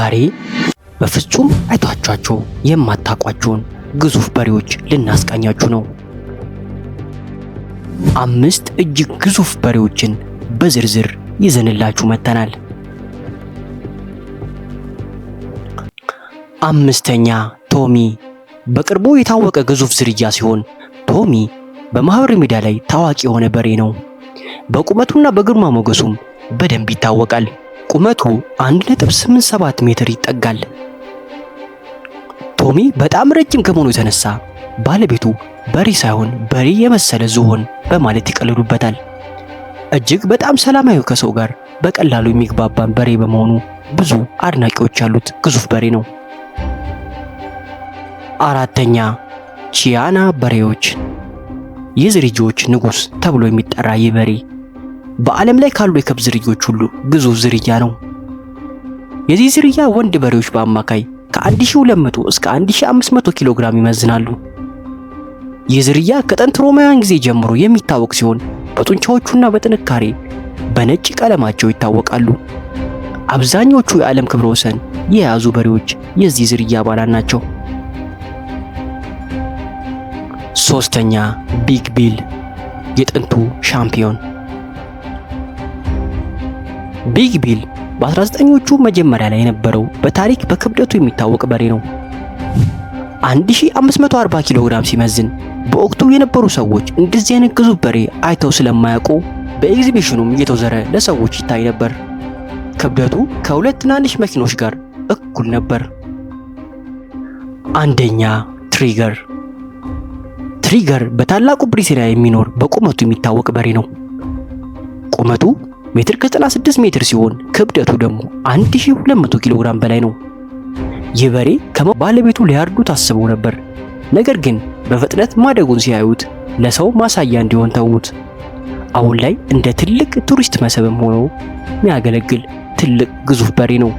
ዛሬ በፍጹም አይታችኋቸው የማታውቋቸውን ግዙፍ በሬዎች ልናስቃኛችሁ ነው። 5 እጅግ ግዙፍ በሬዎችን በዝርዝር ይዘንላችሁ መጥተናል። 5ኛ ቶሚ። በቅርቡ የታወቀ ግዙፍ ዝርያ ሲሆን ቶሚ በማህበራዊ ሚዲያ ላይ ታዋቂ የሆነ በሬ ነው። በቁመቱና በግርማ ሞገሱም በደንብ ይታወቃል። ቁመቱ 1.87 ሜትር ይጠጋል። ቶሚ በጣም ረጅም ከመሆኑ የተነሳ ባለቤቱ በሬ ሳይሆን በሬ የመሰለ ዝሆን በማለት ይቀልዱበታል። እጅግ በጣም ሰላማዊ ከሰው ጋር በቀላሉ የሚግባባን በሬ በመሆኑ ብዙ አድናቂዎች ያሉት ግዙፍ በሬ ነው። 4ኛ ቺያና በሬዎች። የዝርያዎች ንጉስ ተብሎ የሚጠራ ይህ በሬ በዓለም ላይ ካሉ የከብት ዝርያዎች ሁሉ ግዙፍ ዝርያ ነው። የዚህ ዝርያ ወንድ በሬዎች በአማካይ ከ1200 እስከ 1500 ኪሎ ግራም ይመዝናሉ። ይህ ዝርያ ከጥንት ሮማውያን ጊዜ ጀምሮ የሚታወቅ ሲሆን በጡንቻዎቹና በጥንካሬ በነጭ ቀለማቸው ይታወቃሉ። አብዛኞቹ የዓለም ክብረ ወሰን የያዙ በሬዎች የዚህ ዝርያ አባላት ናቸው። 3ኛ ቢግ ቢል፣ የጥንቱ ሻምፒዮን። ቢግ ቢል በ19ኞቹ መጀመሪያ ላይ የነበረው በታሪክ በክብደቱ የሚታወቅ በሬ ነው። 1540 ኪሎ ግራም ሲመዝን በወቅቱ የነበሩ ሰዎች እንደዚህ አይነት ግዙፍ በሬ አይተው ስለማያውቁ በኤግዚቢሽኑም እየተወዘረ ለሰዎች ይታይ ነበር። ክብደቱ ከሁለት ትናንሽ መኪኖች ጋር እኩል ነበር። 1ኛ ትሪገር። ትሪገር በታላቁ ብሪታንያ የሚኖር በቁመቱ የሚታወቅ በሬ ነው። ቁመቱ ሜትር ከ96 ሜትር ሲሆን ክብደቱ ደግሞ 1200 ኪሎ ግራም በላይ ነው። ይህ በሬ ከባለቤቱ ሊያርዱት አስበው ነበር። ነገር ግን በፍጥነት ማደጉን ሲያዩት ለሰው ማሳያ እንዲሆን ተዉት። አሁን ላይ እንደ ትልቅ ቱሪስት መስህብም ሆኖ የሚያገለግል ትልቅ ግዙፍ በሬ ነው።